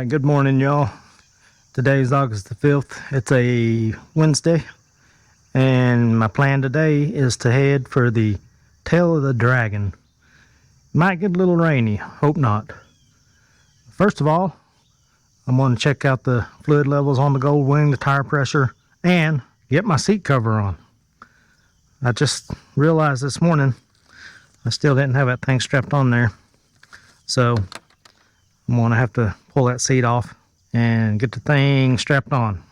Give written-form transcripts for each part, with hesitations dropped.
Alright, good morning y'all. Today's August the 5th. It's a Wednesday, and my plan today is to head for the Tail of the Dragon. Might get a little rainy, hope not. First of all, I'm going to check out the fluid levels on the Gold Wing, the tire pressure, and get my seat cover on. I just realized this morning I still didn't have that thing strapped on there, so I'm going to have to pull that seat off and get the thing strapped on.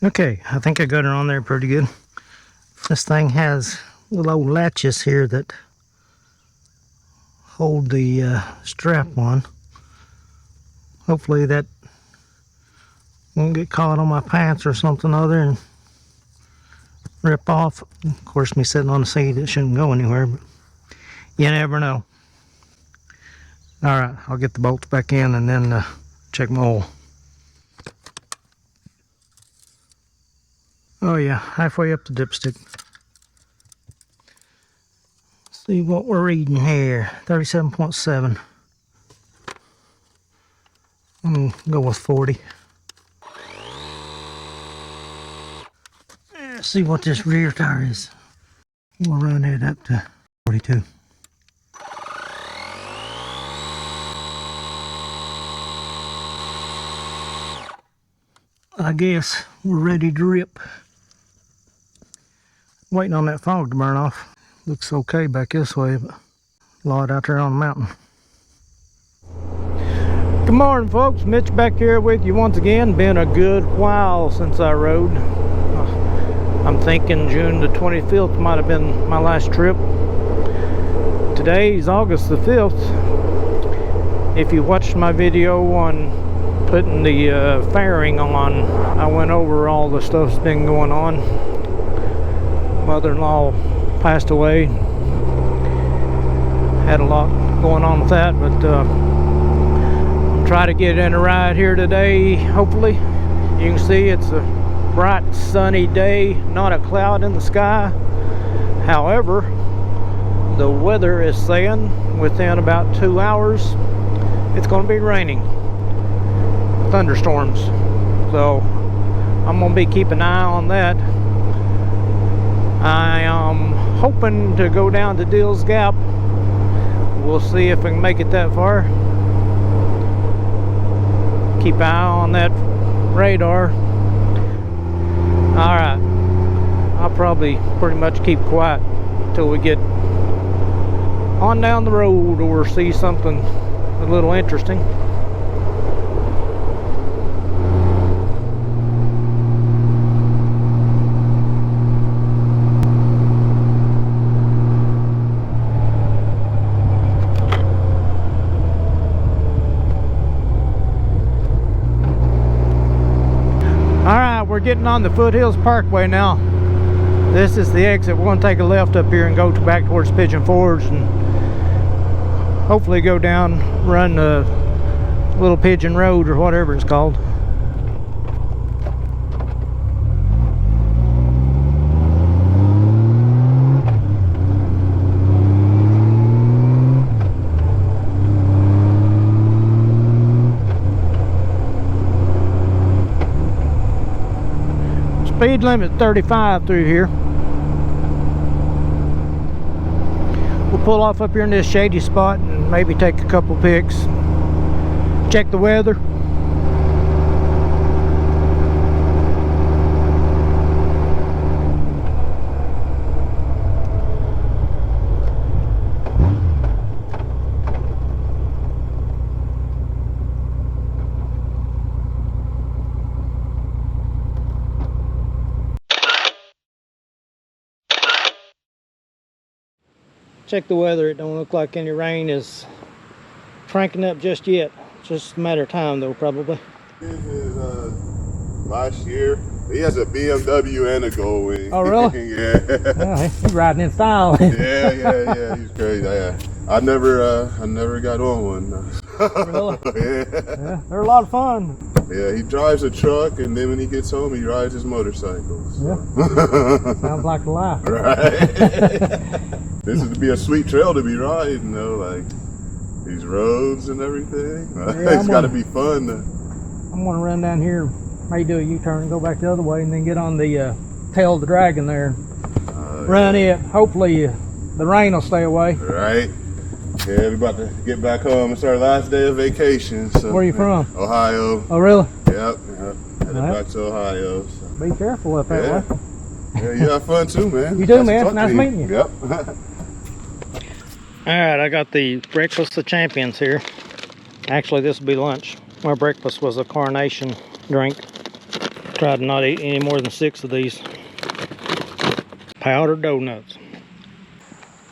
Okay, I think I got her on there pretty good. This thing has little old latches here that hold the strap on. Hopefully that won't get caught on my pants or something other and rip off. Of course, me sitting on the seat, it shouldn't go anywhere, but you never know. Alright, I'll get the bolts back in and then check my oil. Oh yeah, halfway up the dipstick. See what we're reading here. 37.7. I'm gonna go with 40. Let's see what this rear tire is. We'll run it up to 42. I guess we're ready to rip. Waiting on that fog to burn off. Looks okay back this way, but a lot out there on the mountain. Good morning, folks. Mitch back here with you once again. Been a good while since I rode. I'm thinking June the 25th might have been my last trip. Today's August the 5th. If you watched my video on putting the fairing on, I went over all the stuff's been going on. Mother-in-law passed away. Had a lot going on with that, but I'll try to get in a ride here today, hopefully. You can see it's a bright sunny day, not a cloud in the sky. However, the weather is saying within about 2 hours it's going to be raining. Thunderstorms. So I'm going to be keeping an eye on that. I am hoping to go down to Deal's Gap. We'll see if I can make it that far. Keep an eye on that radar. Alright, I'll probably pretty much keep quiet until we get on down the road or see something a little interesting. We're getting on the Foothills Parkway now. This is the exit. We're going to take a left up here and go back towards Pigeon Forge and hopefully go down, run the little Pigeon Road or whatever it's called. Speed limit 35 through here. We'll pull off up here in this shady spot and maybe take a couple pics. Check the weather. Check the weather. It don't look like any rain is cranking up just yet. It's just a matter of time though, probably. This is last year. He has a BMW and a Gold Wing. Oh really? Yeah. Oh, he's riding in style. yeah, he's crazy. Yeah. I never got on one. Really? Yeah. Yeah, they're a lot of fun. Yeah, he drives a truck, and then when he gets home, he rides his motorcycle. So. Yeah. Sounds like a life. Right. This would be a sweet trail to be riding, though, like these roads and everything. Yeah, It's got to be fun. I'm gonna run down here, maybe do a U-turn and go back the other way, and then get on the tail of the dragon there. Run it. Hopefully, the rain will stay away. Right. Yeah, we're about to get back home. It's our last day of vacation. So, Where are you from? Ohio. Oh, really? Yep. Headed back to Ohio. So. Be careful up that way. Yeah, you have fun too, man. You do, man. Nice meeting you. Yep. Alright, I got the breakfast of champions here. Actually, this will be lunch. My breakfast was a carnation drink. Tried to not eat any more than 6 of these. Powdered donuts.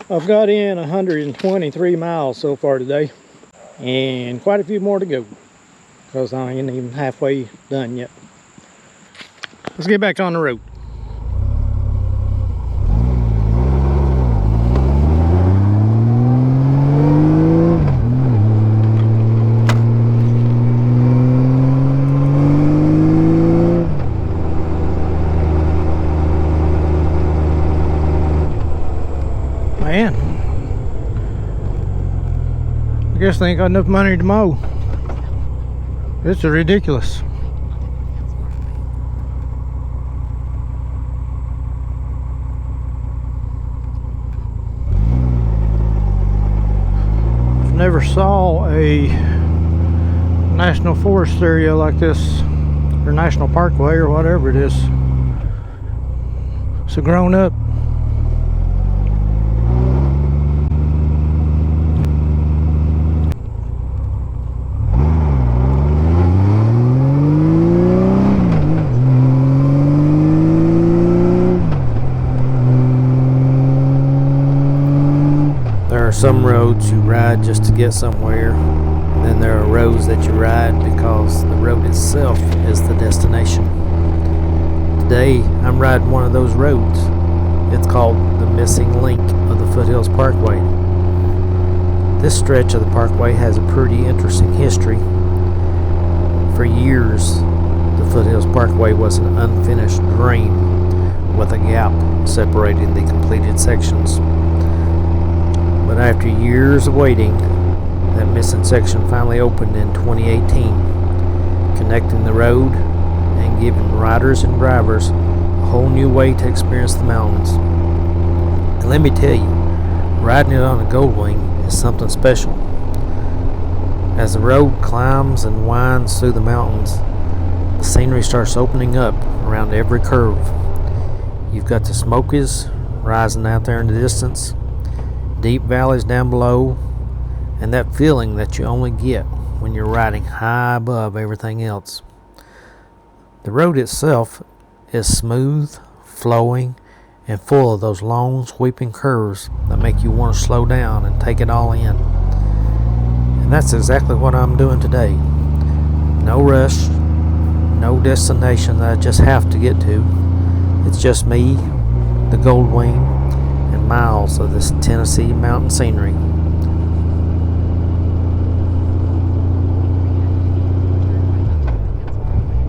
I've got in 123 miles so far today, and quite a few more to go, because I ain't even halfway done yet. Let's get back on the road. Man, I guess they ain't got enough money to mow. This is ridiculous. I've never saw a national forest area like this, or national parkway, or whatever it is. So grown up. There are some roads you ride just to get somewhere, and then there are roads that you ride because the road itself is the destination. Today I'm riding one of those roads. It's called the missing link of the Foothills Parkway. This stretch of the parkway has a pretty interesting history. For years, the Foothills Parkway was an unfinished dream with a gap separating the completed sections. But after years of waiting, that missing section finally opened in 2018, connecting the road and giving riders and drivers a whole new way to experience the mountains. And let me tell you, riding it on a Goldwing is something special. As the road climbs and winds through the mountains, the scenery starts opening up around every curve. You've got the Smokies rising out there in the distance, deep valleys down below, and that feeling that you only get when you're riding high above everything else. The road itself is smooth, flowing, and full of those long sweeping curves that make you want to slow down and take it all in. And that's exactly what I'm doing today. No rush, no destination that I just have to get to. It's just me, the Goldwing, and miles of this Tennessee mountain scenery.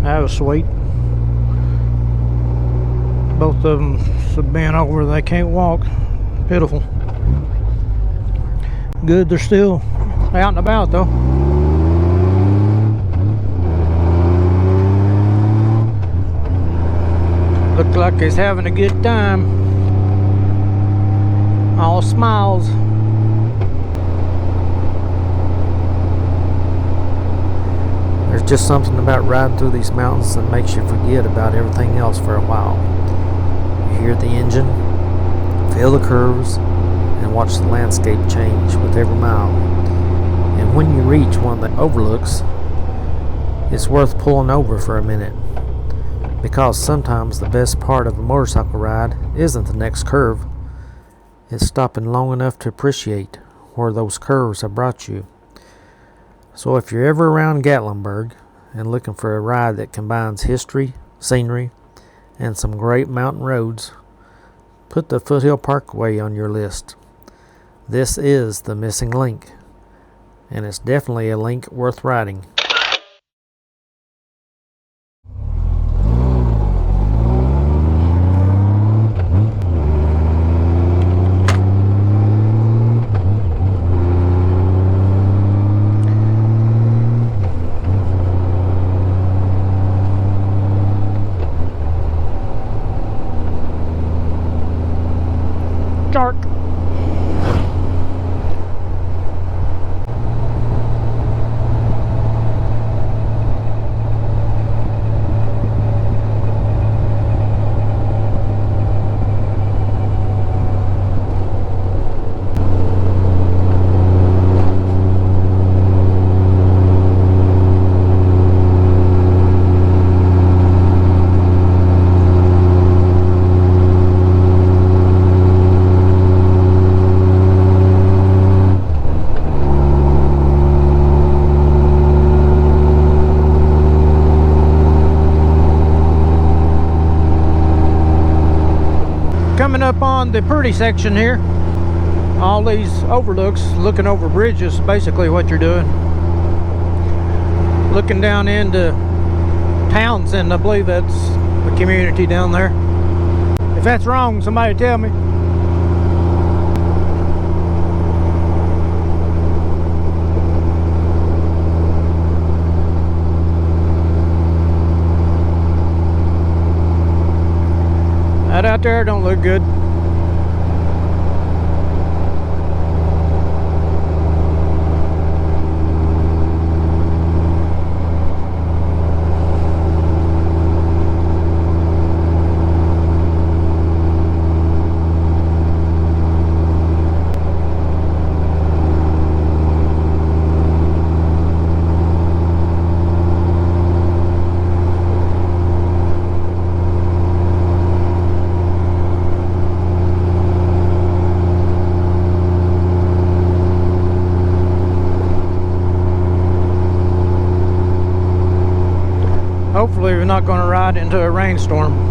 That was sweet. Both of them have been over, they can't walk. Pitiful. Good they're still out and about though. Look like he's having a good time. All smiles. There's just something about riding through these mountains that makes you forget about everything else for a while. You hear the engine, feel the curves, and watch the landscape change with every mile. And when you reach one of the overlooks, it's worth pulling over for a minute. Because sometimes the best part of a motorcycle ride isn't the next curve. It's stopping long enough to appreciate where those curves have brought you. So if you're ever around Gatlinburg and looking for a ride that combines history, scenery, and some great mountain roads, put the Foothill Parkway on your list. This is the missing link, and it's definitely a link worth writing. Shark. Coming up on the pretty section here, all these overlooks, looking over bridges, basically what you're doing. Looking down into Townsend, I believe that's the community down there. If that's wrong, somebody tell me. That out there don't look good. Hopefully we're not going to ride into a rainstorm.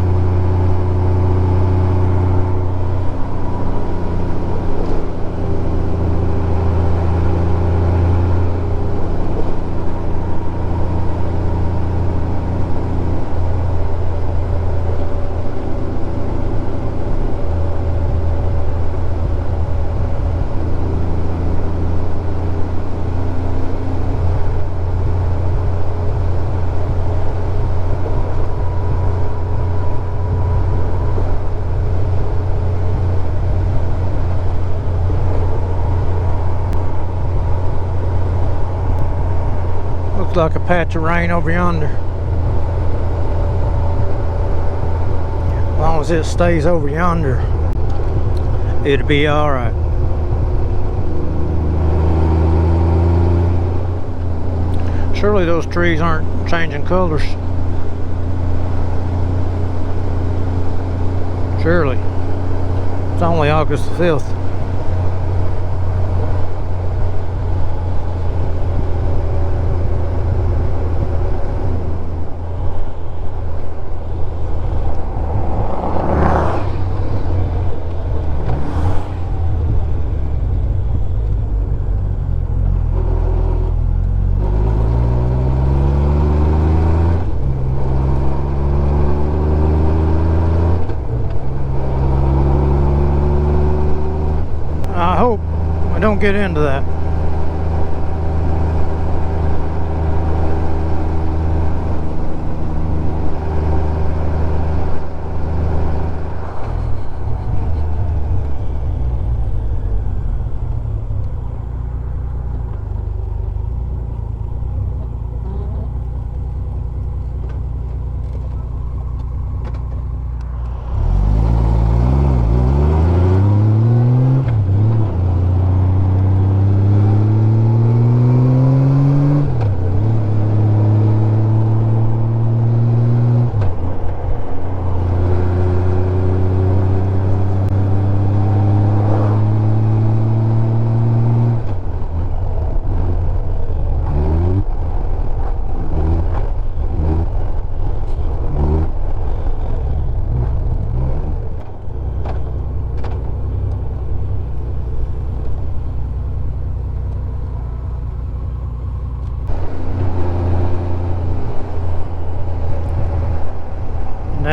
Like a patch of rain over yonder. As long as it stays over yonder, it'll be all right. Surely those trees aren't changing colors. Surely. It's only August the 5th. I hope I don't get into that.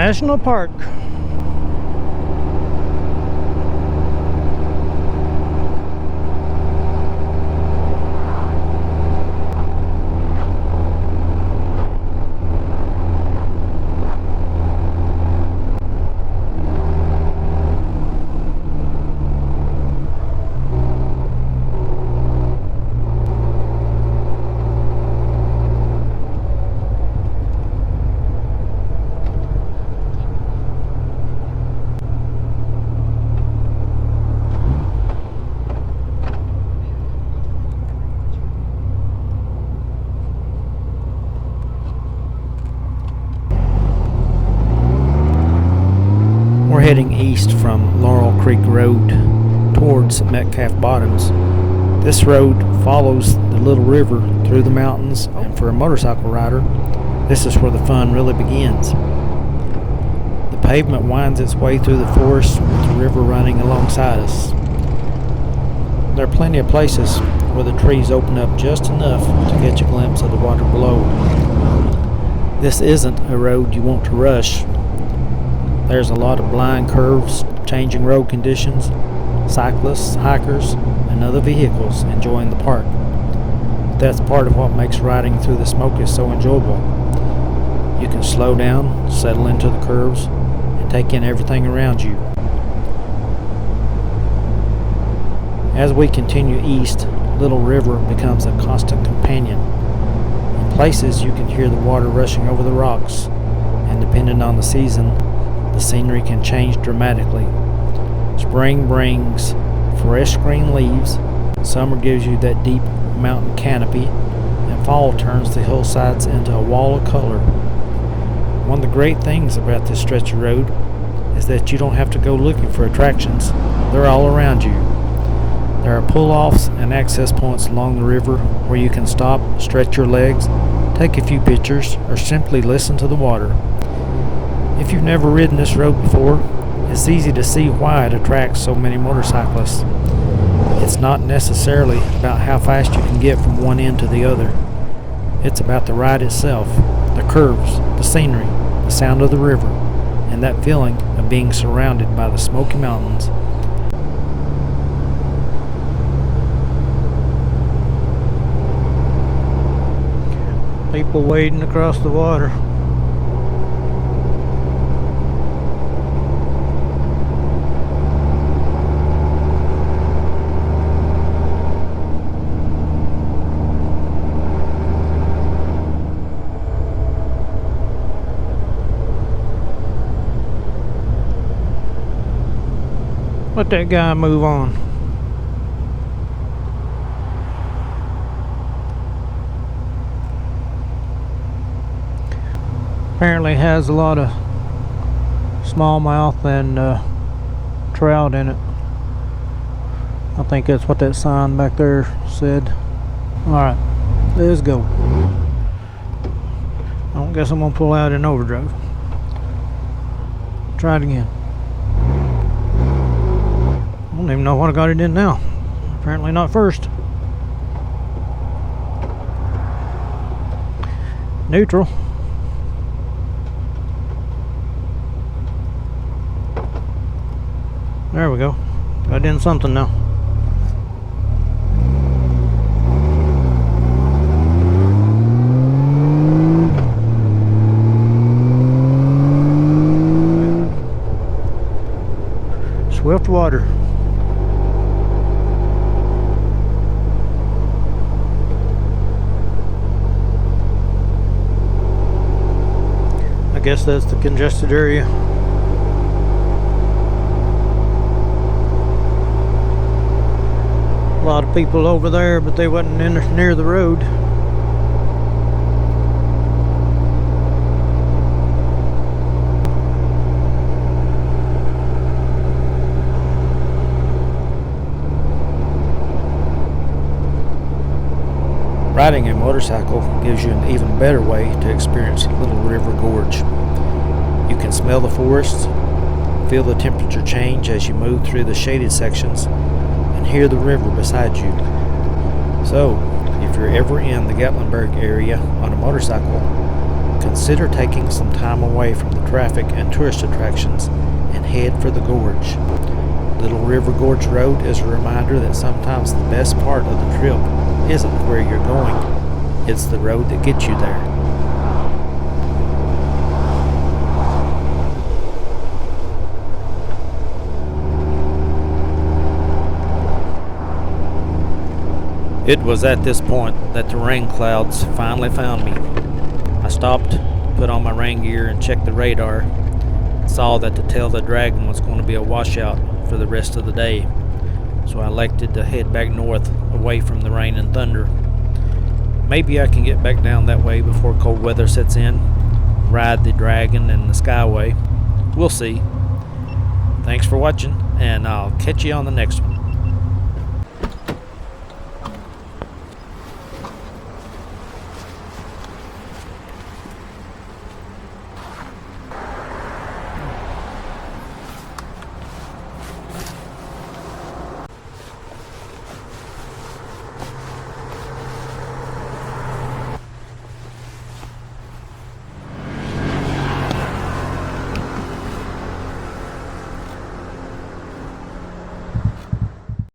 National Park. We're heading east from Laurel Creek Road towards Metcalf Bottoms. This road follows the little river through the mountains, and for a motorcycle rider, this is where the fun really begins. The pavement winds its way through the forest with the river running alongside us. There are plenty of places where the trees open up just enough to catch a glimpse of the water below. This isn't a road you want to rush. There's a lot of blind curves, changing road conditions, cyclists, hikers, and other vehicles enjoying the park. That's part of what makes riding through the Smokies so enjoyable. You can slow down, settle into the curves, and take in everything around you. As we continue east, Little River becomes a constant companion. In places you can hear the water rushing over the rocks, and depending on the season, the scenery can change dramatically. Spring brings fresh green leaves, summer gives you that deep mountain canopy, and fall turns the hillsides into a wall of color. One of the great things about this stretch of road is that you don't have to go looking for attractions. They're all around you. There are pull-offs and access points along the river where you can stop, stretch your legs, take a few pictures, or simply listen to the water. If you've never ridden this road before, it's easy to see why it attracts so many motorcyclists. It's not necessarily about how fast you can get from one end to the other. It's about the ride itself, the curves, the scenery, the sound of the river, and that feeling of being surrounded by the Smoky Mountains. People wading across the water. Let that guy move on. Apparently has a lot of smallmouth and trout in it. I think that's what that sign back there said. Alright, let's go. I guess I'm gonna pull out in overdrive. Try it again. I don't even know what I got it in now. Apparently not first. Neutral. There we go. Got in something now. Swift water. I guess that's the congested area. A lot of people over there, but they wasn't near the road. Riding a motorcycle gives you an even better way to experience Little River Gorge. You can smell the forests, feel the temperature change as you move through the shaded sections, and hear the river beside you. So, if you're ever in the Gatlinburg area on a motorcycle, consider taking some time away from the traffic and tourist attractions and head for the gorge. Little River Gorge Road is a reminder that sometimes the best part of the trip isn't where you're going, it's the road that gets you there. It was at this point that the rain clouds finally found me. I stopped, put on my rain gear, and checked the radar. Saw that the tail of the dragon was going to be a washout for the rest of the day, so I elected to head back north away from the rain and thunder. Maybe I can get back down that way before cold weather sets in, ride the dragon and the skyway. We'll see. Thanks for watching, and I'll catch you on the next one.